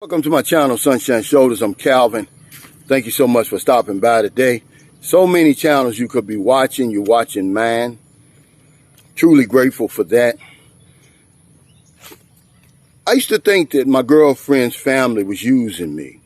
Welcome to my channel, Sunshine Shoulders. I'm Calvin. Thank you so much for stopping by today. So many channels you could be watching. You're watching mine. Truly grateful for that. I used to think that my girlfriend's family was using me.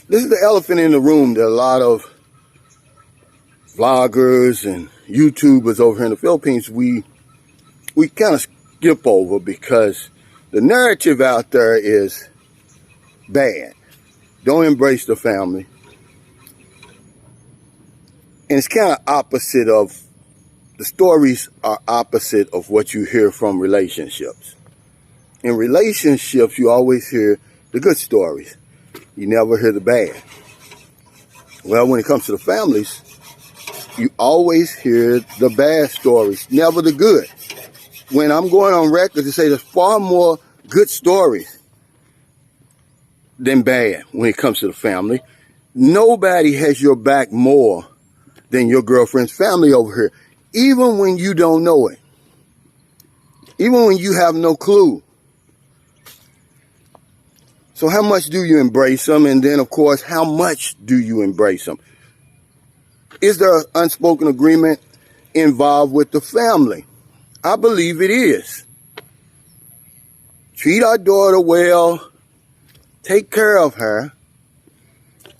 This is the elephant in the room that a lot of vloggers and YouTubers over here in the Philippines, we kind of skip over because the narrative out there is bad. Don't embrace the family. And it's kind of opposite of, the stories are opposite of what you hear from relationships. In relationships, you always hear the good stories. You never hear the bad. Well, when it comes to the families, you always hear the bad stories, never the good. When I'm going on record to say there's far more good stories than bad when it comes to the family. Nobody has your back more than your girlfriend's family over here, even when you don't know it, even when you have no clue. So how much do you embrace them? And then, of course, how much do you embrace them? Is there an unspoken agreement involved with the family? I believe it is. Treat our daughter well, take care of her,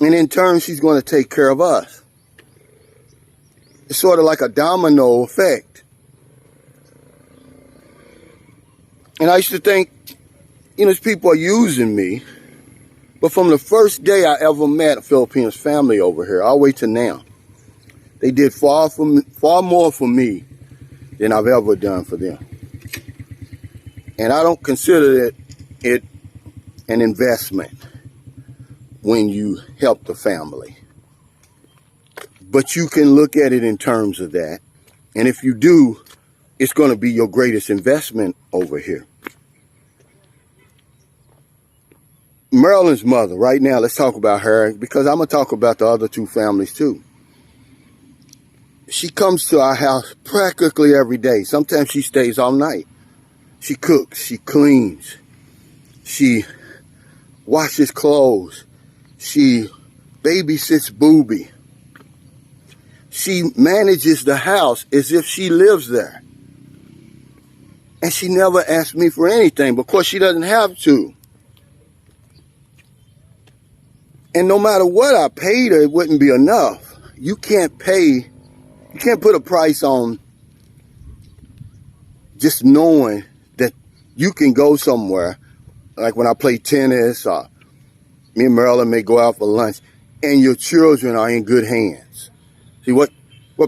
and in turn, she's going to take care of us. It's sort of like a domino effect. And I used to think, these people are using me. But from the first day I ever met a Filipino family over here, all the way to now, they did far more for me than I've ever done for them. And I don't consider it an investment when you help the family. But you can look at it in terms of that. And if you do, it's going to be your greatest investment over here. Marilyn's mother, right now, let's talk about her, because I'm going to talk about the other two families too. She comes to our house practically every day. Sometimes she stays all night. She cooks, she cleans, she washes clothes, she babysits Booby. She manages the house as if she lives there. And she never asks me for anything because she doesn't have to. And no matter what I paid her, it wouldn't be enough. You can't put a price on just knowing that you can go somewhere, like when I play tennis, or me and Marilyn may go out for lunch, and your children are in good hands. See, what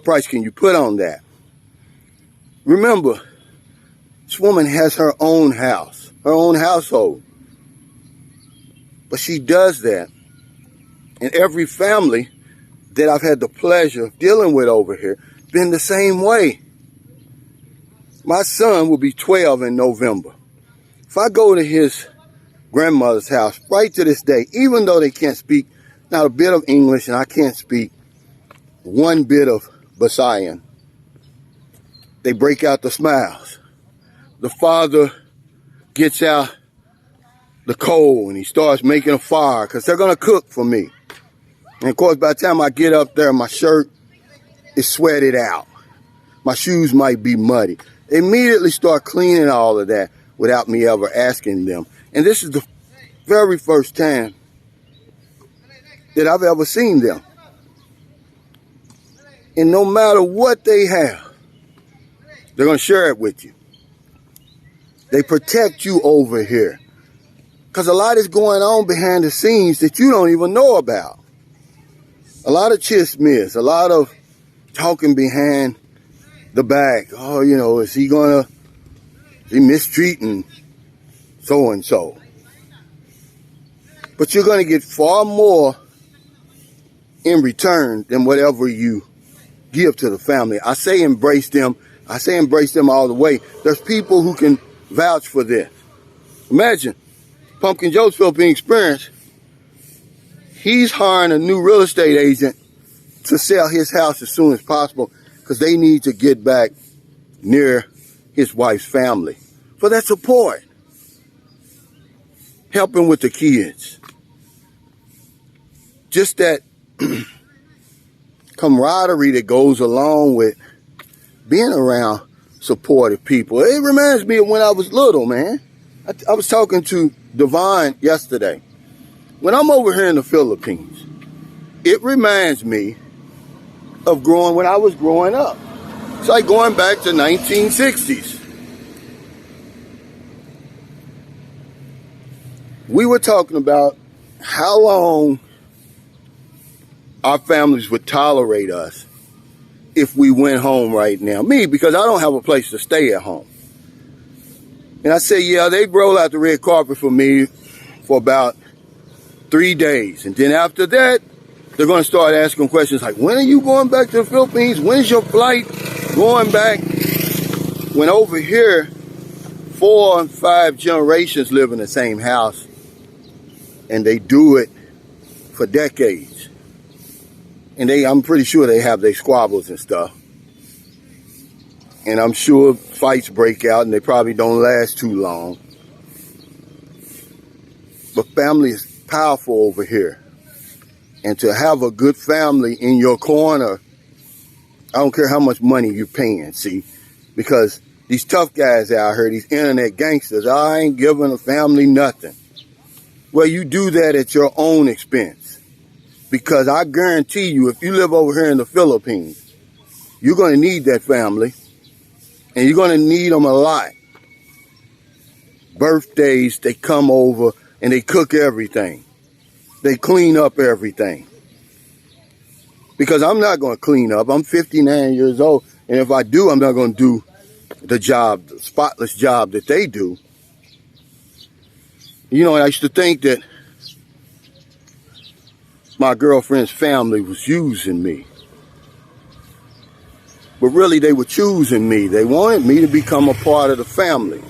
price can you put on that? Remember, this woman has her own house, her own household. But she does that. And every family that I've had the pleasure of dealing with over here been the same way. My son will be 12 in November. If I go to his grandmother's house right to this day, even though they can't speak not a bit of English and I can't speak one bit of Visayan, they break out the smiles. The father gets out the coal and he starts making a fire because they're going to cook for me. And of course, by the time I get up there, my shirt is sweated out. My shoes might be muddy. They immediately start cleaning all of that without me ever asking them. And this is the very first time that I've ever seen them. And no matter what they have, they're going to share it with you. They protect you over here. Because a lot is going on behind the scenes that you don't even know about. A lot of chismis, a lot of talking behind the back. Oh, is he mistreating so-and-so? But you're going to get far more in return than whatever you give to the family. I say embrace them. I say embrace them all the way. There's people who can vouch for this. Imagine Pumpkin Joe's Philippine Experience. He's hiring a new real estate agent to sell his house as soon as possible because they need to get back near his wife's family for that support. helping with the kids. Just that camaraderie that goes along with being around supportive people. It reminds me of when I was little, man. I was talking to Devon yesterday. When I'm over here in the Philippines, it reminds me of when I was growing up. It's like going back to 1960s. We were talking about how long our families would tolerate us if we went home right now. Me, because I don't have a place to stay at home. And I say, yeah, they'd roll out the red carpet for me for about 3 days. And then after that, they're going to start asking questions like, when are you going back to the Philippines? When's your flight going back? When over here, 4 and 5 generations live in the same house. And they do it for decades. And I'm pretty sure they have their squabbles and stuff. And I'm sure fights break out and they probably don't last too long. But family is powerful over here. And to have a good family in your corner, I don't care how much money you're paying, see? Because these tough guys out here, these internet gangsters, I ain't giving a family nothing. Well, you do that at your own expense. Because I guarantee you, if you live over here in the Philippines, you're going to need that family. And you're going to need them a lot. Birthdays, they come over and they cook everything. They clean up everything. Because I'm not going to clean up. I'm 59 years old. And if I do, I'm not going to do the job, the spotless job that they do. You know, I used to think that my girlfriend's family was using me. But really, they were choosing me. They wanted me to become a part of the family.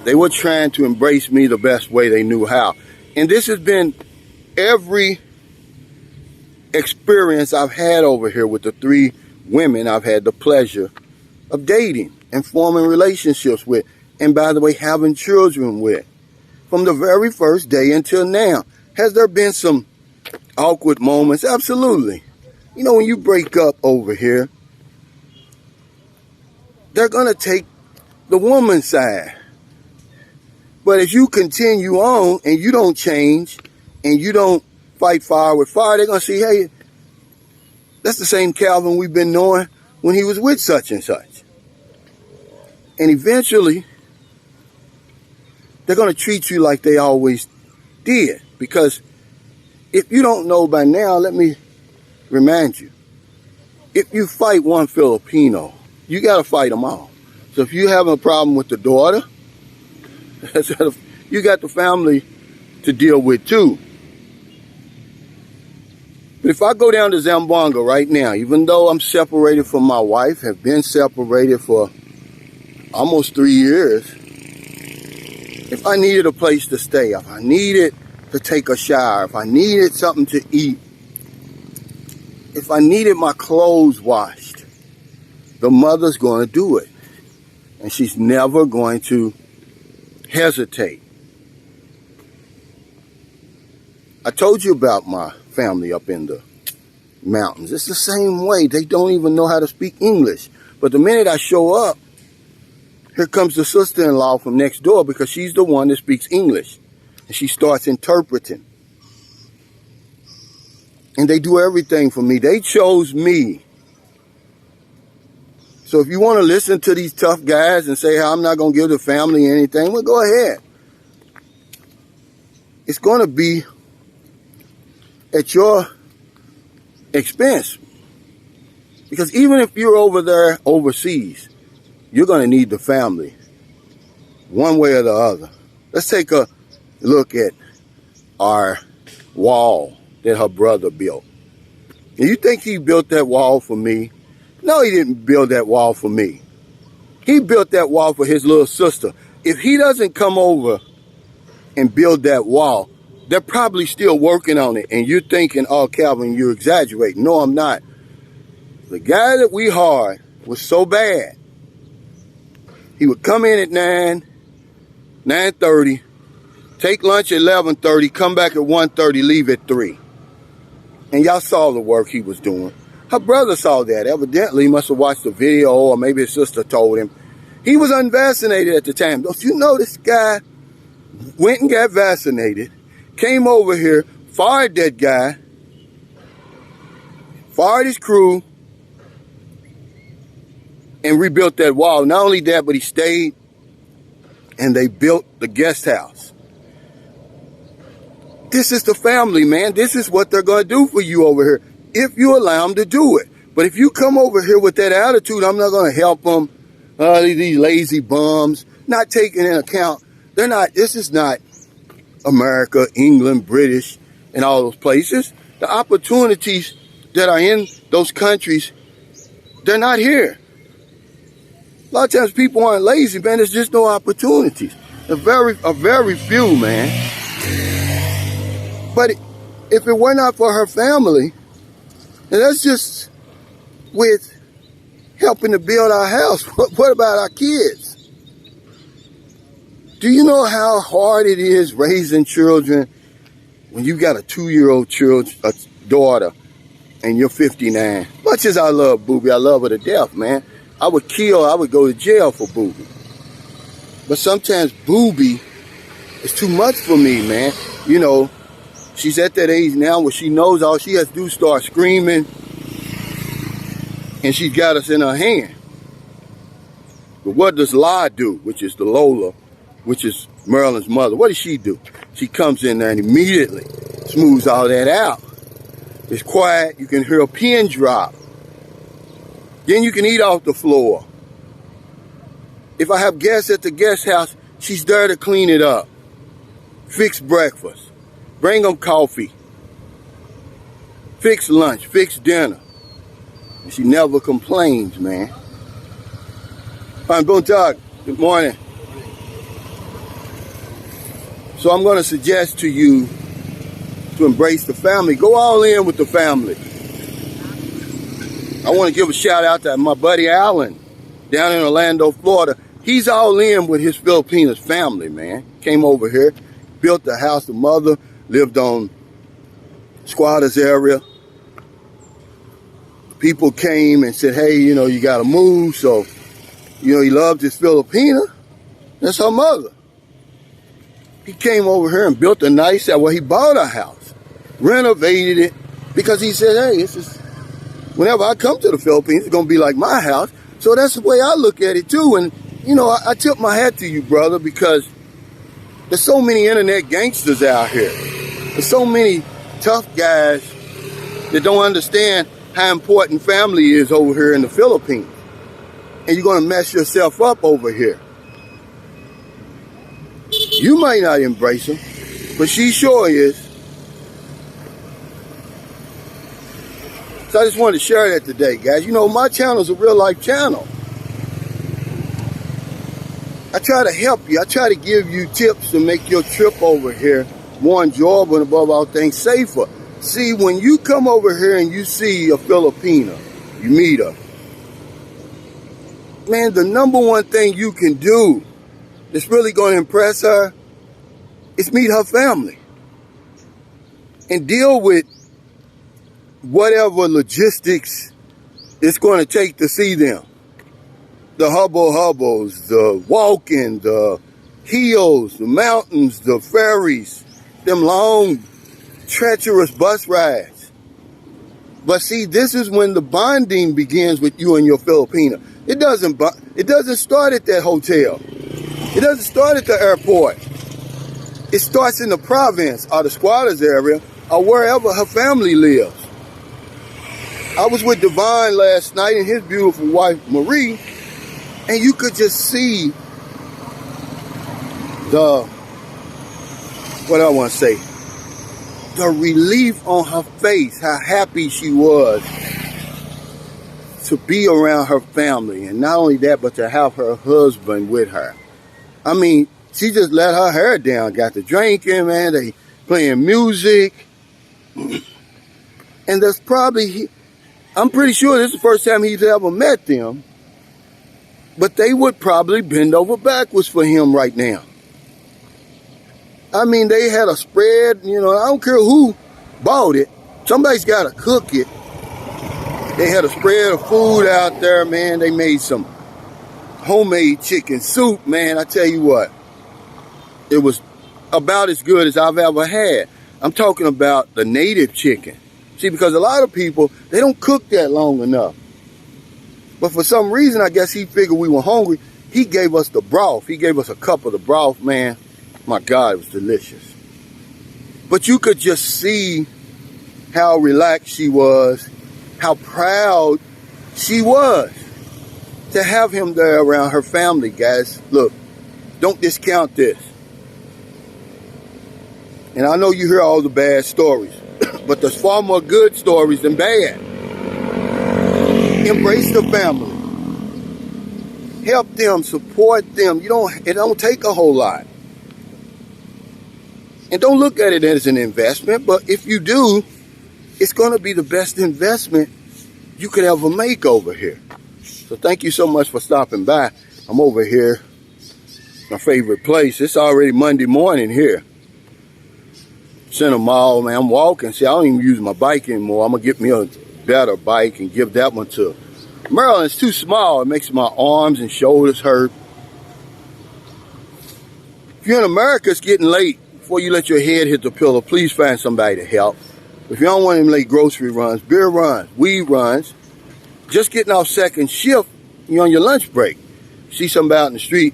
They were trying to embrace me the best way they knew how. And this has been every experience I've had over here with the 3 women I've had the pleasure of dating and forming relationships with. And by the way, having children with. From the very first day until now. Has there been some awkward moments? Absolutely. You know, when you break up over here, they're going to take the woman's side. But if you continue on and you don't change and you don't fight fire with fire, they're going to see, hey, that's the same Calvin we've been knowing when he was with such and such. And eventually, they're going to treat you like they always did. Because if you don't know by now, let me remind you. If you fight one Filipino, you got to fight them all. So if you have a problem with the daughter, you got the family to deal with too. But if I go down to Zamboanga right now, even though I'm separated from my wife, have been separated for almost 3 years, if I needed a place to stay, if I needed to take a shower, if I needed something to eat, if I needed my clothes washed, the mother's going to do it. And she's never going to hesitate. I told you about my family up in the mountains. It's the same way. They don't even know how to speak English. But the minute I show up, here comes the sister-in-law from next door because she's the one that speaks English. And she starts interpreting. And they do everything for me. They chose me. So if you want to listen to these tough guys and say, I'm not going to give the family anything, well, go ahead. It's going to be at your expense. Because even if you're over there overseas, you're going to need the family one way or the other. Let's take a look at our wall that her brother built. And you think he built that wall for me? No, he didn't build that wall for me. He built that wall for his little sister. If he doesn't come over and build that wall, they're probably still working on it. And you're thinking, oh, Calvin, you're exaggerating. No, I'm not. The guy that we hired was so bad. He would come in at 9:30, take lunch at 11:30, come back at 1:30, leave at 3. And y'all saw the work he was doing. Her brother saw that. Evidently, he must have watched the video, or maybe his sister told him. He was unvaccinated at the time. Don't you know this guy went and got vaccinated, came over here, fired that guy, fired his crew, and rebuilt that wall. Not only that, but he stayed and they built the guest house. This is the family, man. This is what they're going to do for you over here if you allow them to do it. But if you come over here with that attitude, I'm not going to help them, these lazy bums, not taking into account, they're not, this is not America, England, British, and all those places. The opportunities that are in those countries, they're not here. A lot of times people aren't lazy, man. There's just no opportunities. A very few, man. But if it were not for her family, and that's just with helping to build our house, what about our kids? Do you know how hard it is raising children when you got a 2-year-old daughter and you're 59? Much as I love Boobie, I love her to death, man. I would go to jail for Boobie. But sometimes Boobie is too much for me, man. You know, she's at that age now where she knows all she has to do is start screaming, and she's got us in her hand. But what does La do, which is the Lola, which is Marilyn's mother? What does she do? She comes in there and immediately smooths all that out. It's quiet. You can hear a pin drop. Then you can eat off the floor. If I have guests at the guest house, she's there to clean it up. Fix breakfast. Bring them coffee. Fix lunch. Fix dinner. And she never complains, man. I'm going to talk. Good morning. So I'm going to suggest to you to embrace the family. Go all in with the family. I want to give a shout out to my buddy Alan down in Orlando, Florida. He's all in with his Filipinos family, man. Came over here, built the house. The mother lived on squatters area. People came and said, hey, you know, you got to move. So, you know, he loved his Filipina. That's her mother. He came over here and built a nice house. Well, he bought a house, renovated it, because he said, hey, this is, whenever I come to the Philippines, it's going to be like my house. So that's the way I look at it, too. And, you know, I tip my hat to you, brother, because there's so many internet gangsters out here. There's so many tough guys that don't understand how important family is over here in the Philippines. And you're going to mess yourself up over here. You might not embrace them, but she sure is. So I just wanted to share that today, guys. You know, my channel is a real life channel. I try to help you. I try to give you tips to make your trip over here more enjoyable and above all things safer. See, when you come over here and you see a Filipina, you meet her, man, the number one thing you can do that's really going to impress her is meet her family and deal with whatever logistics it's going to take to see them. The hubbles, the walking, the hills, the mountains, the ferries, them long, treacherous bus rides. But see, this is when the bonding begins with you and your Filipina. It doesn't start at that hotel. It doesn't start at the airport. It starts in the province or the squatters area or wherever her family lives. I was with Devon last night and his beautiful wife, Marie, and you could just see the relief on her face, how happy she was to be around her family. And not only that, but to have her husband with her. I mean, she just let her hair down, got to drinking, man. They playing music. And that's probably, I'm pretty sure this is the first time he's ever met them. But they would probably bend over backwards for him right now. I mean, they had a spread, you know, I don't care who bought it. Somebody's got to cook it. They had a spread of food out there, man. They made some homemade chicken soup, man. I tell you what, it was about as good as I've ever had. I'm talking about the native chicken. See, because a lot of people, they don't cook that long enough. But for some reason, I guess he figured we were hungry. He gave us the broth. He gave us a cup of the broth, man. My God, it was delicious. But you could just see how relaxed she was, how proud she was to have him there around her family, guys. Look, don't discount this. And I know you hear all the bad stories, but there's far more good stories than bad. Embrace the family. Help them, support them. It don't take a whole lot. And don't look at it as an investment, but if you do, it's going to be the best investment you could ever make over here. So thank you so much for stopping by. I'm over here, my favorite place. It's already Monday morning here. Center Mall, man. I'm walking. See, I don't even use my bike anymore. I'm going to get me a better bike and give that one to Maryland. It's too small. It makes my arms and shoulders hurt. If you're in America, it's getting late. Before you let your head hit the pillow, please find somebody to help. If you don't want them late grocery runs, beer runs, weed runs, just getting off second shift, you're on your lunch break. See somebody out in the street,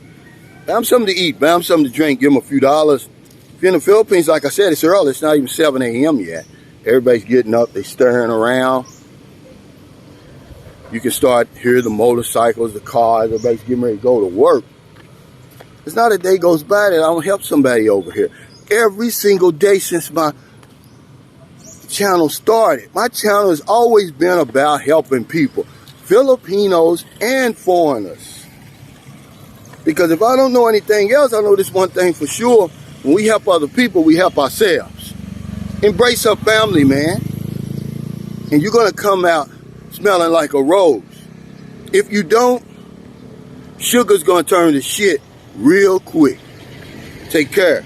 buy them something to eat, buy them something to drink, give them a few dollars. If you're in the Philippines, like I said, it's early. It's not even 7 a.m. yet. Everybody's getting up. They're stirring around. You can start hear the motorcycles, the cars. Everybody's getting ready to go to work. It's not a day goes by that I don't help somebody over here. Every single day since my channel started, my channel has always been about helping people, Filipinos and foreigners. Because if I don't know anything else, I know this one thing for sure. When we help other people, we help ourselves. Embrace our family, man. And you're going to come out smelling like a rose. If you don't, sugar's going to turn to shit real quick. Take care.